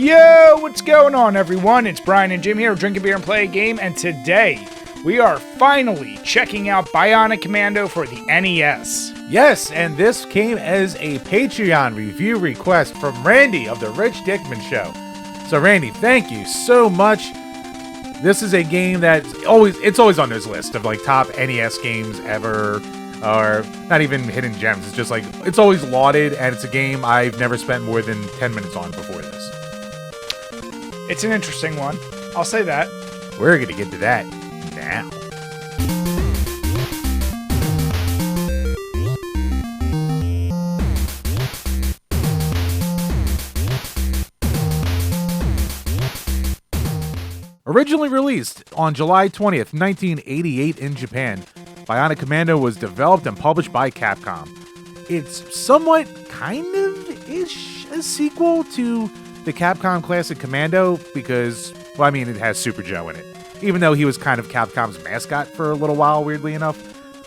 Yo, what's going on, everyone? It's Brian and Jim here, Drink a Beer and Play a Game, and today we are finally checking out Bionic Commando for the NES. Yes, and this came as a Patreon review request from Randy of The Rich Dickman Show. So Randy, thank you so much. This is a game that's always on this list of like top NES games ever, or not even hidden gems. It's just like, it's always lauded, and it's a game I've never spent more than 10 minutes on before this. It's an interesting one, I'll say that. We're going to get to that now. Originally released on July 20th, 1988 in Japan, Bionic Commando was developed and published by Capcom. It's somewhat kind-of-ish a sequel to the Capcom classic Commando because, well, I mean, it has Super Joe in it, even though he was kind of Capcom's mascot for a little while, weirdly enough.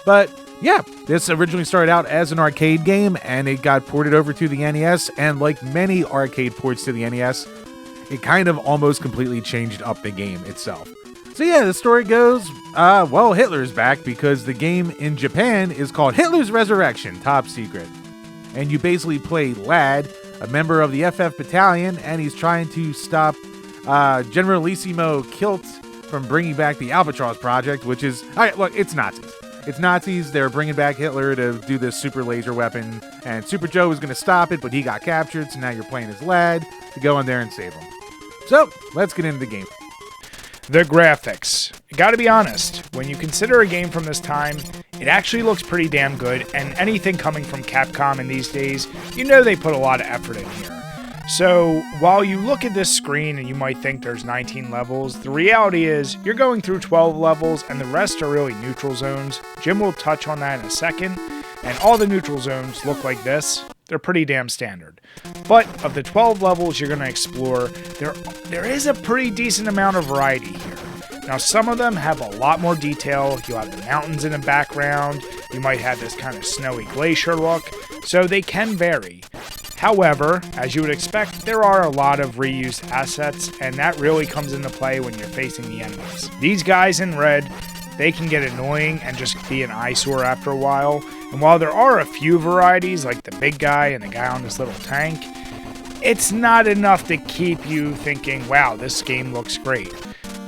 But yeah, this originally started out as an arcade game, and it got ported over to the NES, and like many arcade ports to the NES, it kind of almost completely changed up the game itself. So yeah, the story goes, well, Hitler's back because the game in Japan is called Hitler's Resurrection, top secret. And you basically play Lad, a member of the FF Battalion, and he's trying to stop Generalissimo Kilt from bringing back the Albatross Project, which is, all right, look, it's Nazis. It's Nazis. They're bringing back Hitler to do this super laser weapon, and Super Joe was going to stop it, but he got captured, so now you're playing as Lad to go in there and save him. So, let's get into the game. The graphics. Gotta be honest, when you consider a game from this time, it actually looks pretty damn good, and anything coming from Capcom in these days, you know they put a lot of effort in here. So, while you look at this screen and you might think there's 19 levels, the reality is you're going through 12 levels and the rest are really neutral zones. Jim will touch on that in a second, and all the neutral zones look like this. They're pretty damn standard. But of the 12 levels you're going to explore, there is a pretty decent amount of variety here. Now, some of them have a lot more detail. You'll have the mountains in the background. You might have this kind of snowy glacier look. So they can vary. However, as you would expect, there are a lot of reused assets, and that really comes into play when you're facing the enemies. These guys in red, they can get annoying and just be an eyesore after a while. And while there are a few varieties, like the big guy and the guy on this little tank, it's not enough to keep you thinking, wow, this game looks great.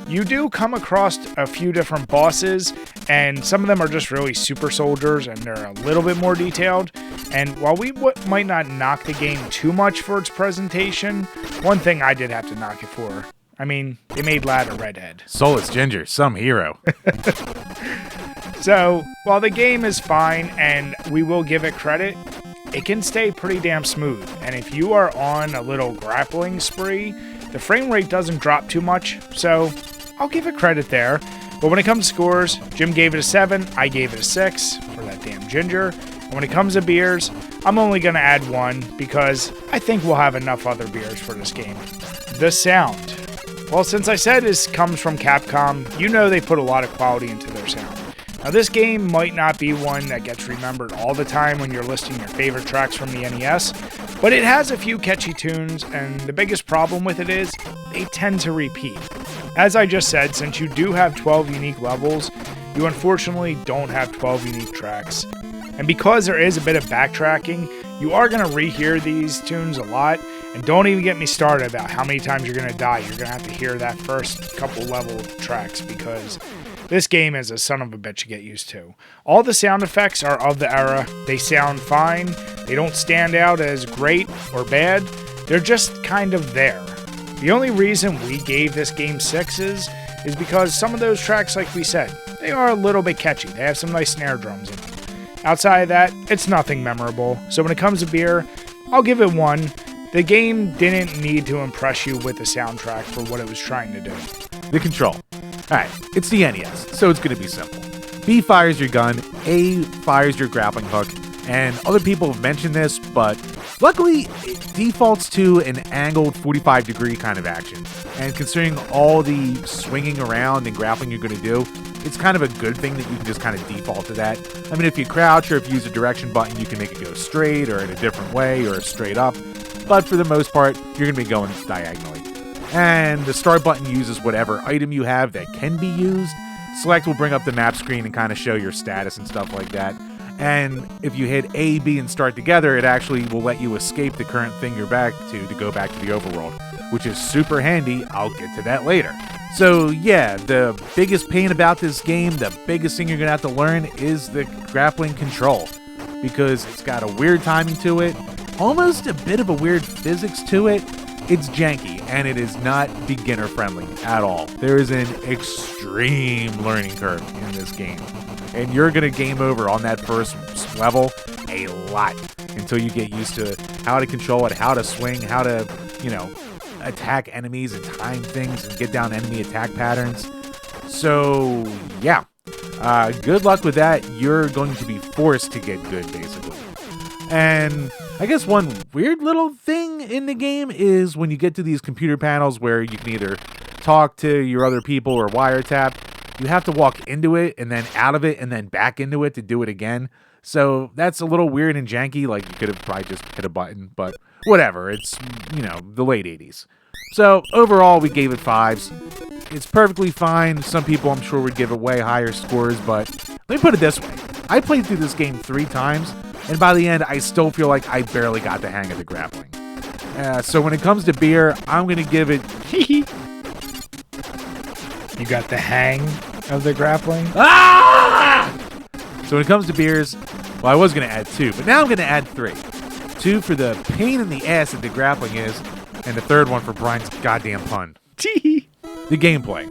You do come across a few different bosses, and some of them are just really super soldiers, and they're a little bit more detailed. And while we might not knock the game too much for its presentation, one thing I did have to knock it for. I mean, they made Lad a redhead. Soulless Ginger, some hero. So, while the game is fine, and we will give it credit, it can stay pretty damn smooth. And if you are on a little grappling spree, the frame rate doesn't drop too much, so I'll give it credit there. But when it comes to scores, Jim gave it a 7, I gave it a 6 for that damn ginger. And when it comes to beers, I'm only going to add 1 because I think we'll have enough other beers for this game. The sound. Well, since I said this comes from Capcom, you know they put a lot of quality into their sound. Now, this game might not be one that gets remembered all the time when you're listing your favorite tracks from the NES, but it has a few catchy tunes, and the biggest problem with it is they tend to repeat. As I just said, since you do have 12 unique levels, you unfortunately don't have 12 unique tracks. And because there is a bit of backtracking, you are going to rehear these tunes a lot, and don't even get me started about how many times you're going to die. You're going to have to hear that first couple level tracks because this game is a son of a bitch to get used to. All the sound effects are of the era. They sound fine. They don't stand out as great or bad. They're just kind of there. The only reason we gave this game 6s is because some of those tracks, like we said, they are a little bit catchy. They have some nice snare drums in them. Outside of that, it's nothing memorable. So when it comes to beer, I'll give it 1. The game didn't need to impress you with the soundtrack for what it was trying to do. The control. Alright, it's the NES, so it's going to be simple. B fires your gun, A fires your grappling hook, and other people have mentioned this, but luckily it defaults to an angled 45-degree kind of action. And considering all the swinging around and grappling you're going to do, it's kind of a good thing that you can just kind of default to that. I mean, if you crouch or if you use a direction button, you can make it go straight or in a different way or straight up. but for the most part, you're going to be going diagonally. And the start button uses whatever item you have that can be used. Select will bring up the map screen and kind of show your status and stuff like that. And if you hit A, B, and start together, it actually will let you escape the current thing you're back to go back to the overworld, which is super handy. I'll get to that later. So yeah, the biggest pain about this game, the biggest thing you're going to have to learn is the grappling control, because it's got a weird timing to it, almost a bit of a weird physics to it. It's janky, and it is not beginner friendly at all. There is an extreme learning curve in this game, and you're going to game over on that first level a lot until you get used to how to control it, how to swing, how to, attack enemies and time things and get down enemy attack patterns. So, yeah. Good luck with that. You're going to be forced to get good, basically. And I guess one weird little thing in the game is when you get to these computer panels where you can either talk to your other people or wiretap, you have to walk into it and then out of it and then back into it to do it again. So that's a little weird and janky. Like, you could have probably just hit a button, but whatever. It's, the late 80s. So overall, we gave it 5s. It's perfectly fine. Some people, I'm sure, would give it way higher scores, but let me put it this way. I played through this game 3 times, and by the end, I still feel like I barely got the hang of the grappling. So when it comes to beer, I'm going to give it... You got the hang of the grappling? Ah! So when it comes to beers, well, I was going to add 2, but now I'm going to add 3. 2 for the pain in the ass that the grappling is, and the third one for Brian's goddamn pun. The gameplay.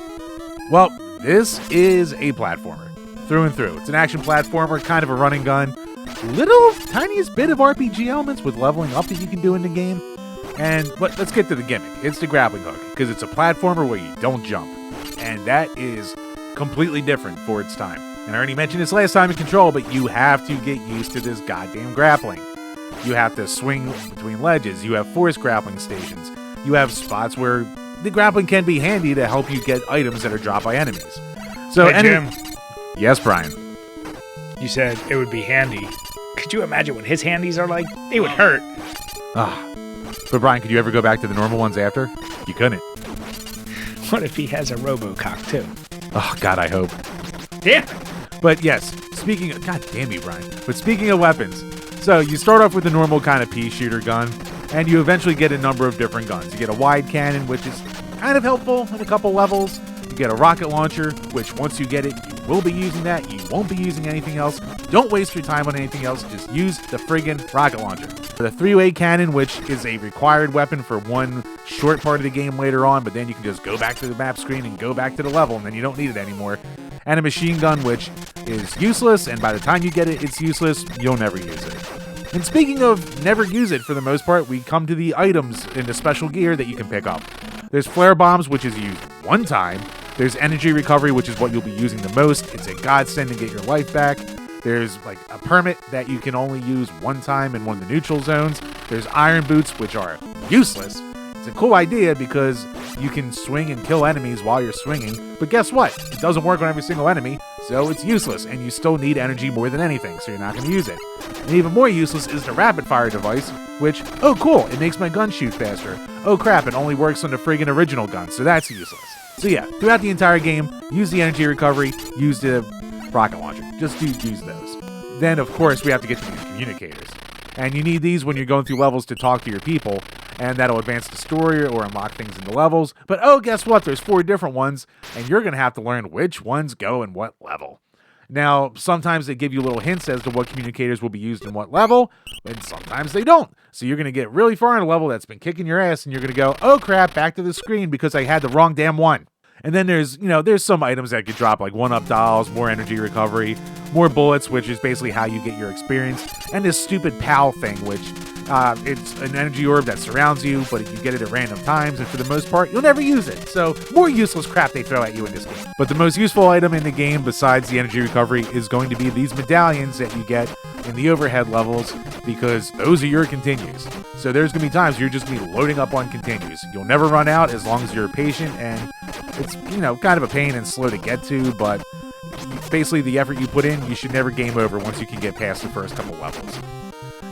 Well, this is a platformer, through and through. It's an action platformer, kind of a run and gun. Little tiniest bit of RPG elements with leveling up that you can do in the game. But let's get to the gimmick. It's the grappling hook, because it's a platformer where you don't jump. And that is completely different for its time. And I already mentioned this last time in Control, but you have to get used to this goddamn grappling. You have to swing between ledges. You have force grappling stations. You have spots where the grappling can be handy to help you get items that are dropped by enemies. So, hey, Jim. Yes, Brian. You said it would be handy. Could you imagine what his handies are like? They would hurt. But Brian, could you ever go back to the normal ones after? You couldn't. What if he has a RoboCop too? Oh, God, I hope. Damn it. But yes, speaking of... God damn you, Brian. But speaking of weapons, so you start off with the normal kind of pea shooter gun, and you eventually get a number of different guns. You get a wide cannon, which is kind of helpful in a couple levels. You get a rocket launcher, which once you get it, you will be using that. You won't be using anything else. Don't waste your time on anything else. Just use the friggin' rocket launcher. The 3-way cannon, which is a required weapon for one short part of the game later on, but then you can just go back to the map screen and go back to the level, and then you don't need it anymore. And a machine gun, which is useless, and by the time you get it, it's useless. You'll never use it. And speaking of never use it, for the most part, we come to the items in the special gear that you can pick up. There's flare bombs, which is used one time. There's energy recovery, which is what you'll be using the most. It's a godsend to get your life back. There's like a permit that you can only use one time in one of the neutral zones. There's iron boots, which are useless. It's a cool idea because you can swing and kill enemies while you're swinging. But guess what? It doesn't work on every single enemy, so it's useless. And you still need energy more than anything, so you're not going to use it. And even more useless is the rapid fire device, which, oh cool, it makes my gun shoot faster. Oh crap, it only works on the friggin' original gun, so that's useless. So yeah, throughout the entire game, use the energy recovery, use the rocket launcher. Just use those. Then, of course, we have to get to these communicators. And you need these when you're going through levels to talk to your people, and that'll advance the story or unlock things in the levels. But oh, guess what? There's 4 different ones, and you're going to have to learn which ones go in what level. Now, sometimes they give you little hints as to what communicators will be used in what level, and sometimes they don't. So you're going to get really far in a level that's been kicking your ass, and you're going to go, oh crap, back to the screen because I had the wrong damn one. And then there's some items that could drop, like 1-up dolls, more energy recovery, more bullets, which is basically how you get your experience, and this stupid PAL thing, which it's an energy orb that surrounds you, but you get it at random times, and for the most part, you'll never use it. So more useless crap they throw at you in this game. But the most useful item in the game, besides the energy recovery, is going to be these medallions that you get in the overhead levels, because those are your continues. So there's going to be times you're just going to be loading up on continues. You'll never run out as long as you're patient, and it's, kind of a pain and slow to get to, but basically the effort you put in, you should never game over once you can get past the first couple levels.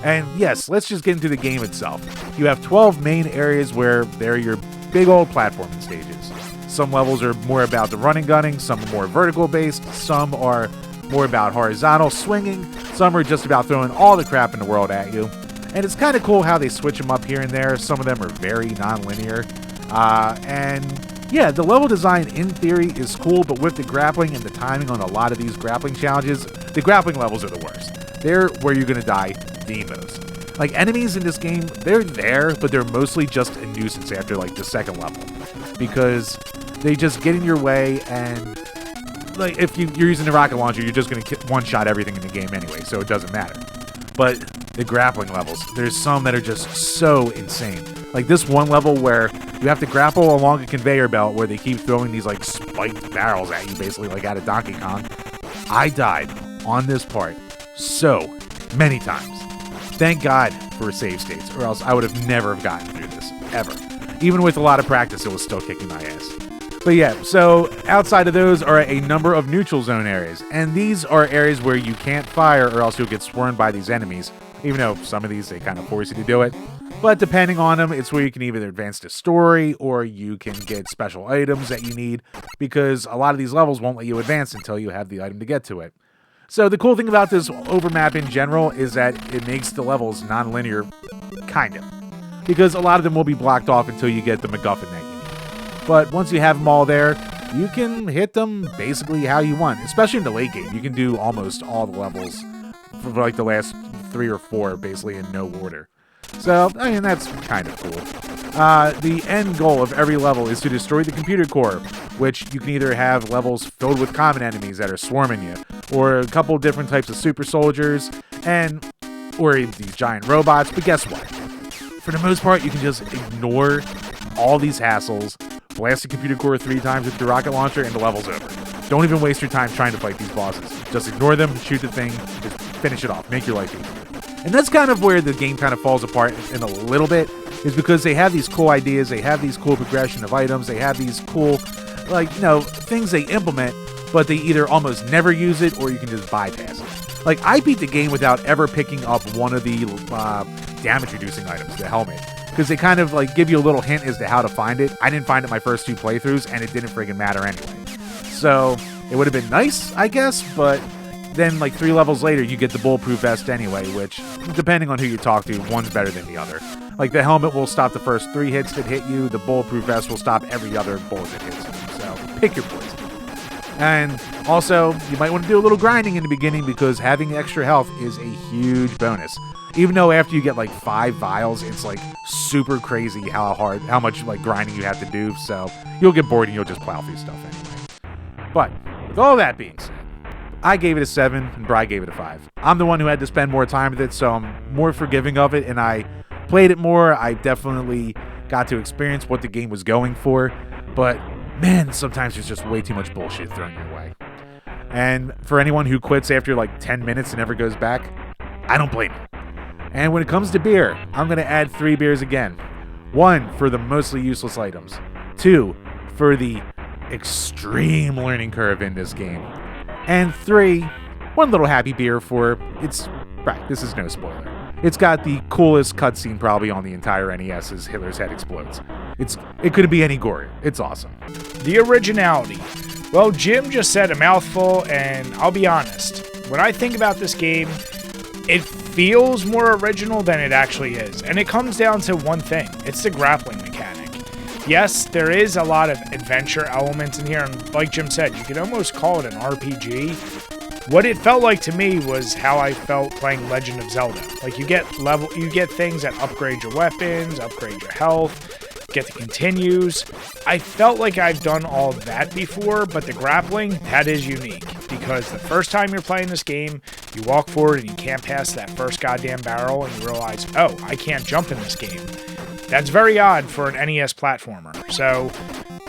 And yes, let's just get into the game itself. You have 12 main areas where they're your big old platforming stages. Some levels are more about the running gunning, some are more vertical based, some are more about horizontal swinging, some are just about throwing all the crap in the world at you. And it's kind of cool how they switch them up here and there. Some of them are very non-linear. And yeah, the level design in theory is cool, but with the grappling and the timing on a lot of these grappling challenges, the grappling levels are the worst. They're where you're going to die the most. Like, enemies in this game, they're there, but they're mostly just a nuisance after, like, the second level. Because they just get in your way, and, like, if you're using the rocket launcher, you're just going to one-shot everything in the game anyway, so it doesn't matter. But the grappling levels, there's some that are just so insane. Like this one level where you have to grapple along a conveyor belt where they keep throwing these like spiked barrels at you, basically like out of Donkey Kong. I died on this part so many times. Thank God for save states, or else I would have never have gotten through this, ever. Even with a lot of practice, it was still kicking my ass. But yeah, so outside of those are a number of neutral zone areas, and these are areas where you can't fire or else you'll get swarmed by these enemies, even though some of these, they kind of force you to do it. But depending on them, it's where you can either advance the story or you can get special items that you need, because a lot of these levels won't let you advance until you have the item to get to it. So the cool thing about this overmap in general is that it makes the levels non-linear, kind of, because a lot of them will be blocked off until you get the MacGuffin that you need. But once you have them all there, you can hit them basically how you want, especially in the late game. You can do almost all the levels for like the last 3 or 4 basically in no order. So, I mean, that's kind of cool. The end goal of every level is to destroy the computer core, which you can either have levels filled with common enemies that are swarming you, or a couple different types of super soldiers, or these giant robots. But guess what? For the most part, you can just ignore all these hassles, blast the computer core 3 times with the rocket launcher, and the level's over. Don't even waste your time trying to fight these bosses. Just ignore them, shoot the thing, just finish it off, make your life easy. And that's kind of where the game kind of falls apart in a little bit, is because they have these cool ideas, they have these cool progression of items, they have these cool, like, you know, things they implement, but they either almost never use it or you can just bypass it. Like, I beat the game without ever picking up one of the damage-reducing items, the helmet, because they kind of, like, give you a little hint as to how to find it. I didn't find it my first 2 playthroughs, and it didn't friggin' matter anyway. So, it would have been nice, I guess, but then, like, 3 levels later, you get the bulletproof vest anyway, which, depending on who you talk to, one's better than the other. Like, the helmet will stop the first 3 hits that hit you, the bulletproof vest will stop every other bullet that hits you, so pick your poison. And also, you might want to do a little grinding in the beginning, because having extra health is a huge bonus. Even though after you get, like, 5 vials, it's, like, super crazy how much, like, grinding you have to do, so you'll get bored and you'll just plow through stuff anyway. But, with all that being said, I gave it a 7, and Bri gave it a 5. I'm the one who had to spend more time with it, so I'm more forgiving of it, and I played it more. I definitely got to experience what the game was going for, but man, sometimes there's just way too much bullshit thrown your way. And for anyone who quits after like 10 minutes and never goes back, I don't blame you. And when it comes to beer, I'm going to add 3 beers again. 1 for the mostly useless items. 2 for the extreme learning curve in this game. And 3, one little happy beer for, right, this is no spoiler. It's got the coolest cutscene probably on the entire NES as Hitler's head explodes. It couldn't be any gorier. It's awesome. The originality. Well, Jim just said a mouthful, and I'll be honest. When I think about this game, it feels more original than it actually is. And it comes down to one thing. It's the grappling mechanic. Yes, there is a lot of adventure elements in here, and like Jim said, you could almost call it an RPG. What it felt like to me was how I felt playing Legend of Zelda. Like, you get things that upgrade your weapons, upgrade your health, get the continues. I felt like I've done all that before, but the grappling, that is unique. Because the first time you're playing this game, you walk forward and you can't pass that first goddamn barrel, and you realize, oh, I can't jump in this game. That's very odd for an NES platformer. So,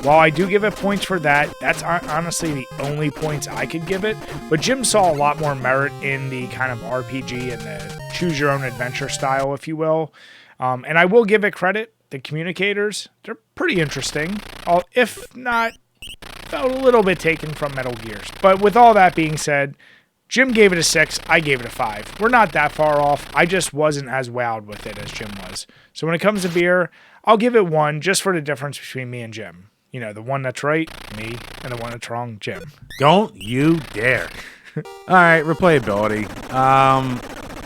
while I do give it points for that, that's honestly the only points I could give it. But Jim saw a lot more merit in the kind of RPG and the choose-your-own-adventure style, if you will. And I will give it credit. The communicators, they're pretty interesting. If not, felt a little bit taken from Metal Gears. But with all that being said, Jim gave it a 6. I gave it a 5. We're not that far off. I just wasn't as wowed with it as Jim was. So when it comes to beer, I'll give it 1 just for the difference between me and Jim. You know, the one that's right, me, and the one that's wrong, Jim. Don't you dare. All right, replayability.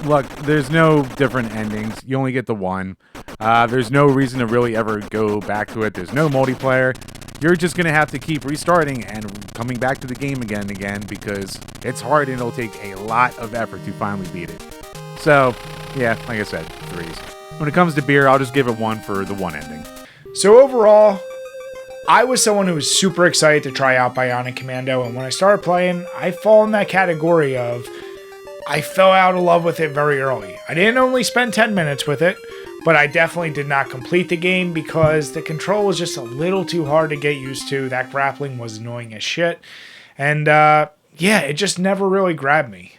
Look, there's no different endings. You only get the one. There's no reason to really ever go back to it. There's no multiplayer. You're just going to have to keep restarting and coming back to the game again and again because it's hard and it'll take a lot of effort to finally beat it. So, yeah, like I said, 3s. When it comes to beer, I'll just give it 1 for the one ending. So overall, I was someone who was super excited to try out Bionic Commando, and when I started playing, I fall in that category of I fell out of love with it very early. I didn't only spend 10 minutes with it, but I definitely did not complete the game because the control was just a little too hard to get used to. That grappling was annoying as shit. And yeah, it just never really grabbed me.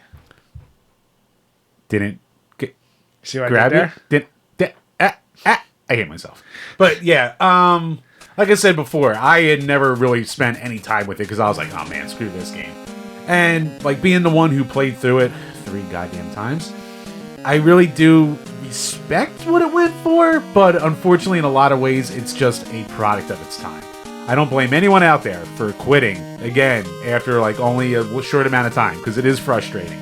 Didn't See what grab I did there? I hate myself. But yeah, like I said before, I had never really spent any time with it because I was like, oh man, screw this game. And like being the one who played through it 3 goddamn times, I really do respect what it went for, but unfortunately in a lot of ways it's just a product of its time. I don't blame anyone out there for quitting again after like only a short amount of time because it is frustrating.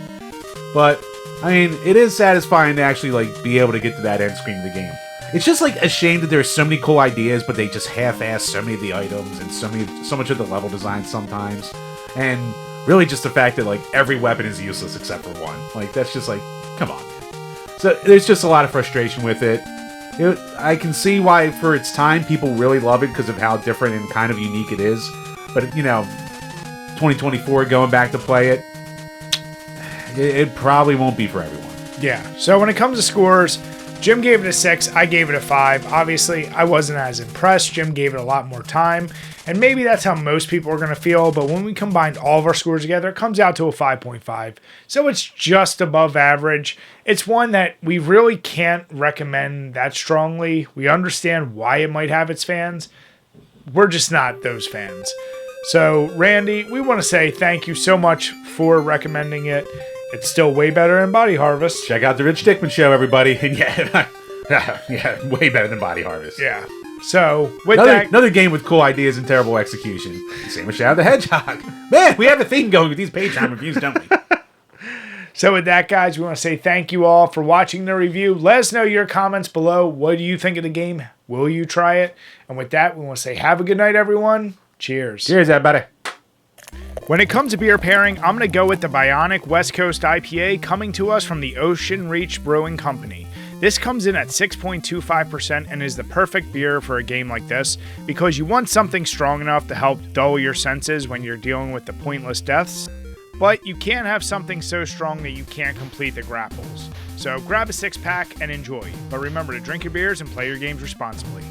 But I mean, it is satisfying to actually like be able to get to that end screen of the game. It's just like a shame that there's so many cool ideas, but they just half-ass so many of the items and so much of the level design sometimes. And really just the fact that like every weapon is useless except for one. Like that's just like, come on, man. So there's just a lot of frustration with it. I can see why for its time people really love it because of how different and kind of unique it is. But you know, 2024 going back to play it, it probably won't be for everyone. Yeah. So when it comes to scores, Jim gave it a 6. I gave it a 5. Obviously, I wasn't as impressed. Jim gave it a lot more time. And maybe that's how most people are going to feel. But when we combined all of our scores together, it comes out to a 5.5. So it's just above average. It's one that we really can't recommend that strongly. We understand why it might have its fans. We're just not those fans. So, Randy, we want to say thank you so much for recommending it. It's still way better than Body Harvest. Check out the Rich Dickman Show, everybody. And yeah, way better than Body Harvest. Yeah. So, with another game with cool ideas and terrible execution. Same with Shadow the Hedgehog. Man, we have a theme going with these Patreon reviews, don't we? So with that, guys, we want to say thank you all for watching the review. Let us know your comments below. What do you think of the game? Will you try it? And with that, we want to say have a good night, everyone. Cheers. Cheers, everybody. When it comes to beer pairing, I'm going to go with the Bionic West Coast IPA coming to us from the Ocean Reach Brewing Company. This comes in at 6.25% and is the perfect beer for a game like this because you want something strong enough to help dull your senses when you're dealing with the pointless deaths, but you can't have something so strong that you can't complete the grapples. So grab a 6-pack and enjoy. But remember to drink your beers and play your games responsibly.